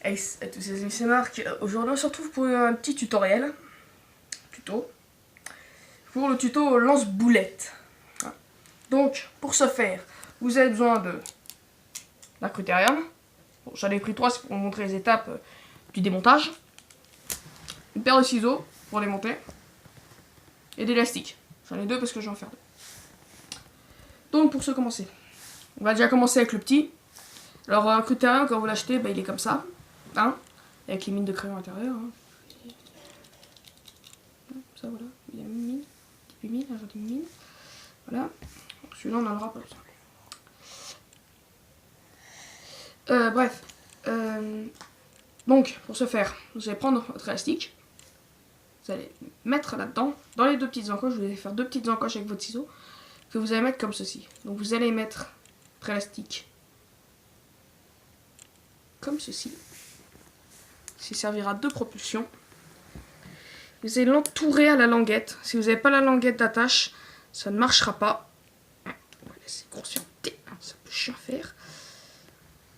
à tous ces amis, c'est Marc. Aujourd'hui on se retrouve pour un petit tutoriel. Pour le tuto lance-boulette. Donc pour ce faire, vous avez besoin d'un critérium. Bon, j'en ai pris 3, c'est pour vous montrer les étapes du démontage. Une paire de ciseaux pour démonter. Et d'élastique. J'en ai 2 parce que je vais en faire 2. Donc pour ce commencer, on va déjà commencer avec le petit. Alors un critérium, quand vous l'achetez, il est comme ça. Hein, avec les mines de crayon à l'intérieur. Hein. Ça voilà, il y a une mine. Une mine, une mine. Voilà. Celui-là on en aura pas besoin. Bref. Donc pour ce faire, vous allez prendre votre élastique. Vous allez mettre là-dedans, dans les 2 petites encoches, vous allez faire 2 petites encoches avec votre ciseau, que vous allez mettre comme ceci. Donc vous allez mettre votre élastique comme ceci. Ça servira de propulsion. Vous allez l'entourer à la languette. Si vous n'avez pas la languette d'attache, ça ne marchera pas. On va laisser grossir. C'est un peu chiant à faire.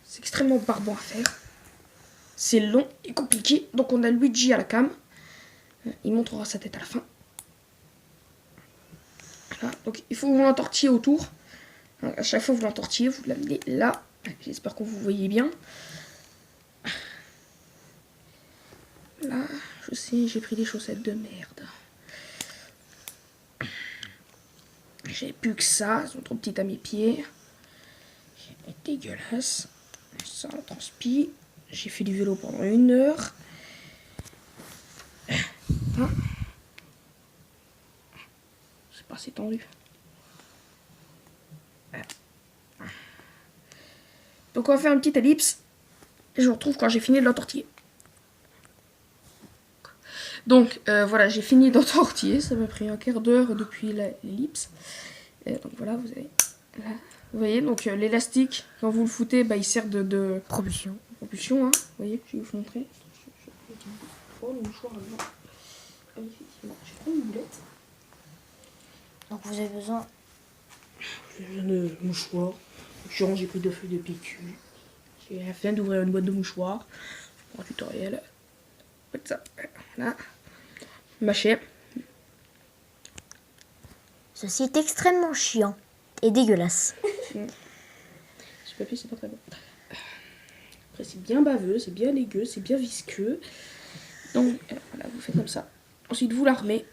C'est extrêmement barbant à faire. C'est long et compliqué. Donc on a Luigi à la cam. Il montrera sa tête à la fin. Voilà. Donc il faut que vous l'entortillez autour. À chaque fois que vous l'entortillez, vous l'amenez là. J'espère que vous voyez bien. Là, je sais, j'ai pris des chaussettes de merde. J'ai plus que ça, elles sont trop petites à mes pieds. C'est dégueulasse. Ça en transpire. J'ai fait du vélo pendant 1 heure. C'est pas assez tendu. Donc on va faire une petite ellipse. Et je vous retrouve quand j'ai fini de l'entortiller. Donc voilà, j'ai fini d'entortiller. Ça m'a pris un quart d'heure depuis l'ellipse. Donc voilà, vous avez là. Vous voyez, donc l'élastique, quand vous le foutez, il sert de propulsion. Propulsion, hein. Vous voyez, je vais vous montrer. Oh, le mouchoir là. Effectivement, j'ai pris une boulette. Donc vous avez besoin. J'ai besoin de mouchoirs. J'ai pris 2 feuilles de PQ. J'ai la flemme d'ouvrir une boîte de mouchoirs. Pour un tutoriel. Faites ça. Voilà. Mâcher. Ceci est extrêmement chiant et dégueulasse. Ce papier, c'est pas très bon. Après, c'est bien baveux, c'est bien dégueu, c'est bien visqueux. Donc, voilà, vous faites comme ça. Ensuite, vous l'armez.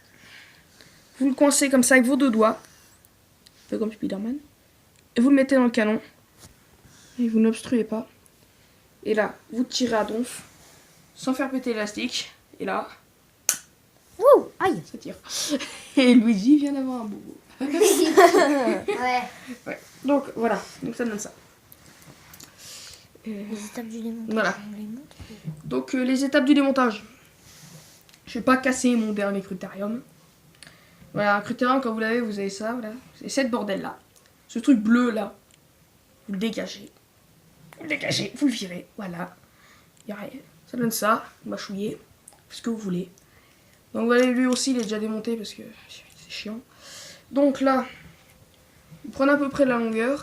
Vous le coincez comme ça avec vos 2 doigts. Un peu comme Spider-Man. Et vous le mettez dans le canon. Et vous n'obstruez pas. Et là, vous tirez à donf. Sans faire péter l'élastique. Et là, Ouh, aïe. ça tire. Et Luigi vient d'avoir un bobo. Ouais. Ouais. Donc, voilà. Donc, ça donne ça. Les étapes du démontage. Voilà. Donc, les étapes du démontage. Je vais pas casser mon dernier critérium. Voilà, un critérium, quand vous l'avez, vous avez ça, voilà. Vous avez cette bordel-là. Ce truc bleu-là. Vous le dégagez. Vous le dégagez, vous le virez. Voilà. Y a rien. Ça donne ça. Mâchouillez. Ce que vous voulez. Donc, voilà, lui aussi, il est déjà démonté parce que c'est chiant. Donc, là, vous prenez à peu près la longueur.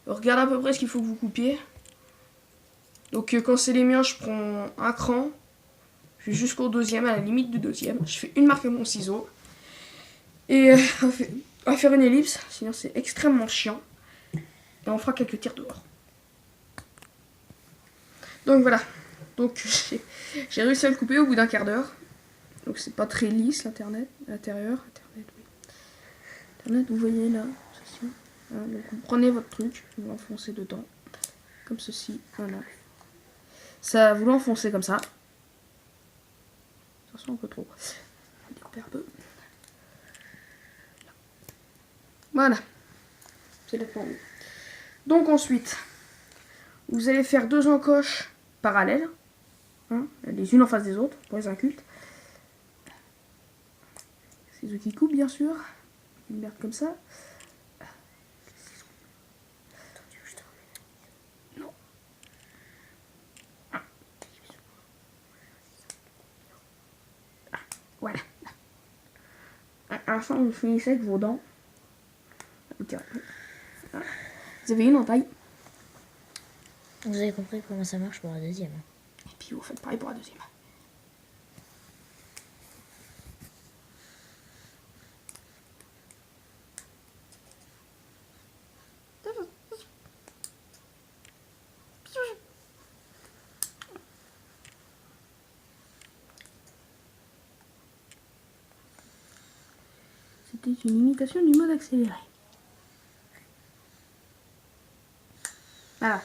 Regardez à peu près ce qu'il faut que vous coupiez. Donc, quand c'est les miens, je prends un cran. Je vais jusqu'au 2e, à la limite du 2e. Je fais une marque avec mon ciseau. Et on va faire une ellipse, sinon c'est extrêmement chiant. Et on fera quelques tirs dehors. Donc voilà. Donc j'ai réussi à le couper au bout d'un quart d'heure. Donc c'est pas très lisse l'intérieur. Internet, vous voyez là. Ceci. Voilà, donc vous prenez votre truc, vous l'enfoncez dedans. Comme ceci. Voilà. Ça, vous l'enfoncez comme ça. Attention un peu trop. Je vais découper un peu. Voilà. C'est la forme. Donc ensuite, vous allez faire 2 encoches parallèles. Hein, les unes en face des autres, pour les incultes. C'est eux qui coupent, bien sûr. Une merde comme ça. Non. Voilà. À la fin, vous finissez avec vos dents. Vous avez une en taille. Vous avez compris comment ça marche pour la 2e. puis vous faites pareil pour la deuxième. C'était une imitation du mode accéléré. Voilà.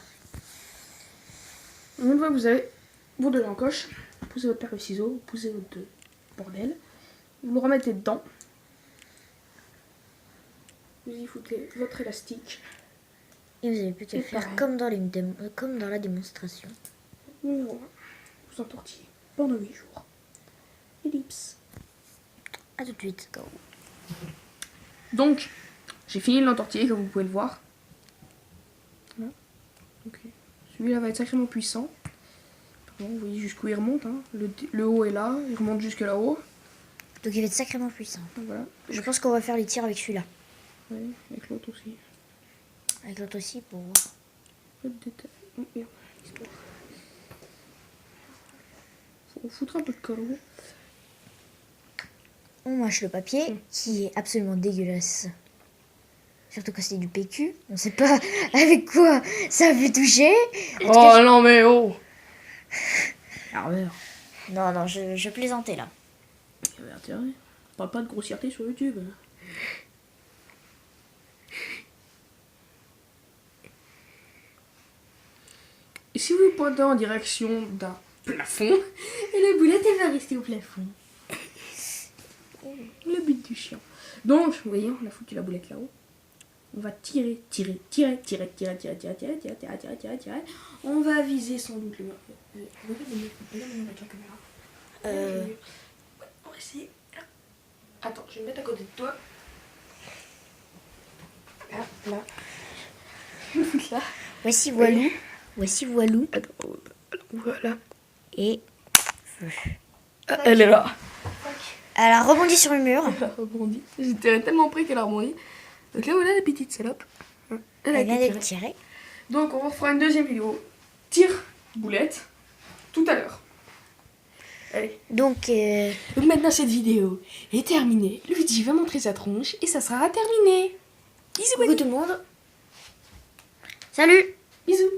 Une fois que vous avez vos deux encoches, vous poussez votre paire de ciseaux, vous poussez votre bordel, vous le remettez dedans. Vous y foutez votre élastique. Et vous avez plus qu'à Et faire pareil. comme dans la démonstration. Numéro 1. Vous entortillez pendant 8 jours. Ellipse. A tout de suite. Go. Donc, j'ai fini de l'entortiller comme vous pouvez le voir. Voilà. Ok. Celui-là va être sacrément puissant. Pardon, vous voyez jusqu'où il remonte. Hein. Le haut est là, il remonte jusque là-haut. Donc il va être sacrément puissant. Voilà. Je pense qu'on va faire les tirs avec celui-là. Ouais, avec l'autre aussi. Avec l'autre aussi pour... Pas de détail. Oh, merde. il se passe. Faut foutre un peu de colle. Ouais. On mâche le papier qui est absolument dégueulasse. Surtout quand c'est du PQ. On sait pas avec quoi ça peut toucher. En tout cas, non mais oh. Armeur. non, je plaisantais là. Il y avait intérêt. On parle pas de grossièreté sur YouTube. Et si vous pointez en direction d'un plafond, et la boulette elle va rester au plafond. Le but du chien. Donc, vous voyez, on a foutu la boulette là-haut. On va tirer. On va viser sans doute le mur. Regarde avec la caméra. Ouais, on va essayer. Attends, je vais me mettre à côté de toi. Là. Là. Voici Walou. Voici Walou. Attends, voilà. Et Ah, elle est là. elle a rebondi sur le mur. Elle a rebondi. J'étais tellement près qu'elle a rebondi. Donc là, voilà la petite salope. Elle a Elle vient été d'être tirée. tirée. Donc on refera une deuxième vidéo. Tir, boulette, tout à l'heure. Allez. Donc, Donc maintenant cette vidéo est terminée. Luigi va montrer sa tronche et ça sera terminé. Bisous, coucou tout le monde. Salut! bisous.